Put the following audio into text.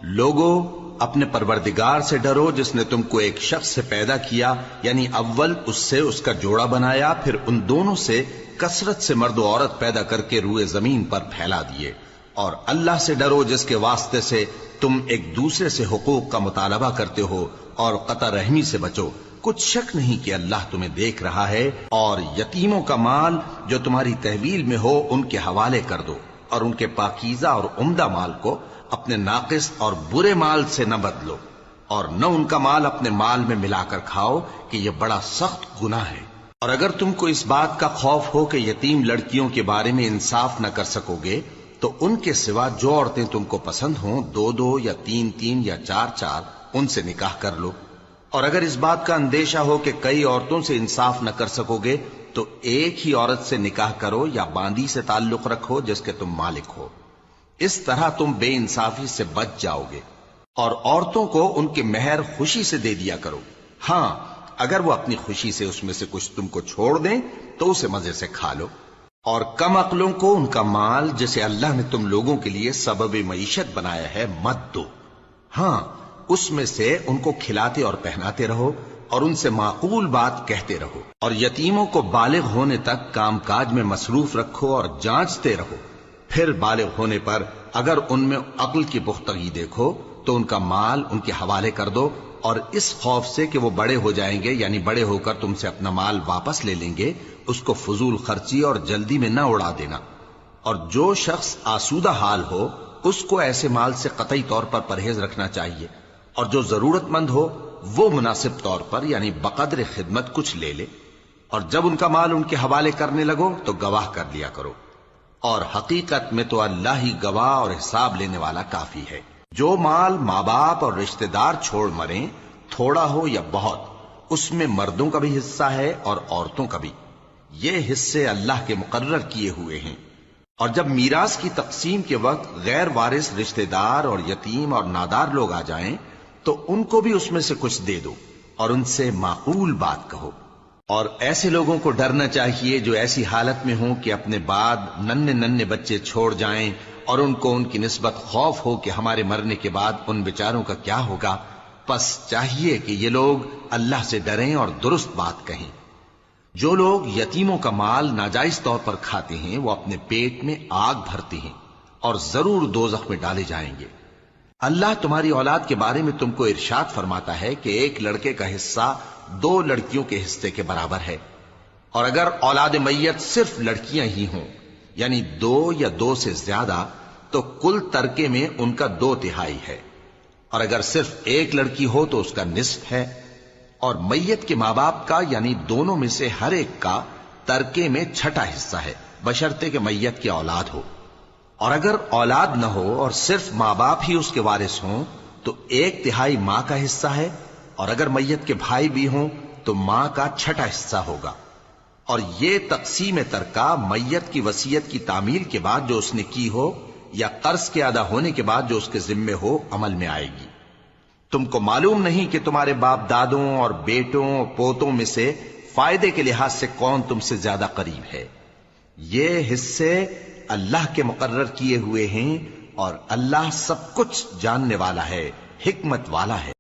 لوگو اپنے پروردگار سے ڈرو جس نے تم کو ایک شخص سے پیدا کیا، یعنی اول اس سے اس کا جوڑا بنایا، پھر ان دونوں سے کثرت سے مرد و عورت پیدا کر کے روئے زمین پر پھیلا دیے۔ اور اللہ سے ڈرو جس کے واسطے سے تم ایک دوسرے سے حقوق کا مطالبہ کرتے ہو، اور قطع رحمی سے بچو، کچھ شک نہیں کہ اللہ تمہیں دیکھ رہا ہے۔ اور یتیموں کا مال جو تمہاری تحویل میں ہو ان کے حوالے کر دو، اور ان کے پاکیزہ اور عمدہ مال کو اپنے ناقص اور برے مال سے نہ بدلو، اور نہ ان کا مال اپنے مال میں ملا کر کھاؤ کہ یہ بڑا سخت گناہ ہے۔ اور اگر تم کو اس بات کا خوف ہو کہ یتیم لڑکیوں کے بارے میں انصاف نہ کر سکو گے تو ان کے سوا جو عورتیں تم کو پسند ہوں، 2 یا 3 یا 4 ان سے نکاح کر لو۔ اور اگر اس بات کا اندیشہ ہو کہ کئی عورتوں سے انصاف نہ کر سکو گے تو ایک ہی عورت سے نکاح کرو یا باندی سے تعلق رکھو جس کے تم مالک ہو، اس طرح تم بے انصافی سے بچ جاؤ گے۔ اور عورتوں کو ان کے مہر خوشی سے دے دیا کرو، ہاں اگر وہ اپنی خوشی سے اس میں سے کچھ تم کو چھوڑ دیں تو اسے مزے سے کھا لو۔ اور کم عقلوں کو ان کا مال جسے اللہ نے تم لوگوں کے لیے سبب معیشت بنایا ہے مت دو، ہاں اس میں سے ان کو کھلاتے اور پہناتے رہو اور ان سے معقول بات کہتے رہو۔ اور یتیموں کو بالغ ہونے تک کام کاج میں مصروف رکھو اور جانچتے رہو، پھر بالغ ہونے پر اگر ان میں عقل کی پختگی دیکھو تو ان کا مال ان کے حوالے کر دو، اور اس خوف سے کہ وہ بڑے ہو جائیں گے، یعنی بڑے ہو کر تم سے اپنا مال واپس لے لیں گے، اس کو فضول خرچی اور جلدی میں نہ اڑا دینا۔ اور جو شخص آسودہ حال ہو اس کو ایسے مال سے قطعی طور پر پرہیز رکھنا چاہیے، اور جو ضرورت مند ہو وہ مناسب طور پر یعنی بقدر خدمت کچھ لے لے۔ اور جب ان کا مال ان کے حوالے کرنے لگو تو گواہ کر لیا کرو، اور حقیقت میں تو اللہ ہی گواہ اور حساب لینے والا کافی ہے۔ جو مال ماں باپ اور رشتہ دار چھوڑ مریں، تھوڑا ہو یا بہت، اس میں مردوں کا بھی حصہ ہے اور عورتوں کا بھی، یہ حصے اللہ کے مقرر کیے ہوئے ہیں۔ اور جب میراث کی تقسیم کے وقت غیر وارث رشتہ دار اور یتیم اور نادار لوگ آ جائیں تو ان کو بھی اس میں سے کچھ دے دو اور ان سے معقول بات کہو۔ اور ایسے لوگوں کو ڈرنا چاہیے جو ایسی حالت میں ہوں کہ اپنے بعد ننھے بچے چھوڑ جائیں، اور ان کو ان کی نسبت خوف ہو کہ ہمارے مرنے کے بعد ان بیچاروں کا کیا ہوگا۔ پس چاہیے کہ یہ لوگ اللہ سے ڈریں اور درست بات کہیں۔ جو لوگ یتیموں کا مال ناجائز طور پر کھاتے ہیں وہ اپنے پیٹ میں آگ بھرتے ہیں اور ضرور دوزخ میں ڈالے جائیں گے۔ اللہ تمہاری اولاد کے بارے میں تم کو ارشاد فرماتا ہے کہ ایک لڑکے کا حصہ 2 لڑکیوں کے حصے کے برابر ہے، اور اگر اولاد میت صرف لڑکیاں ہی ہوں یعنی 2 یا 2 سے زیادہ تو کل ترکے میں ان کا 2/3 ہے، اور اگر صرف ایک لڑکی ہو تو اس کا نصف ہے۔ اور میت کے ماں باپ کا یعنی دونوں میں سے ہر ایک کا ترکے میں 6واں حصہ ہے، بشرطے کہ میت کی اولاد ہو۔ اور اگر اولاد نہ ہو اور صرف ماں باپ ہی اس کے وارث ہوں تو 1/3 ماں کا حصہ ہے، اور اگر میت کے بھائی بھی ہوں تو ماں کا 6واں حصہ ہوگا۔ اور یہ تقسیم ترکہ میت کی وصیت کی تعمیل کے بعد جو اس نے کی ہو یا قرض کے ادا ہونے کے بعد جو اس کے ذمے ہو عمل میں آئے گی۔ تم کو معلوم نہیں کہ تمہارے باپ دادوں اور بیٹوں اور پوتوں میں سے فائدے کے لحاظ سے کون تم سے زیادہ قریب ہے۔ یہ حصے اللہ کے مقرر کیے ہوئے ہیں، اور اللہ سب کچھ جاننے والا ہے، حکمت والا ہے۔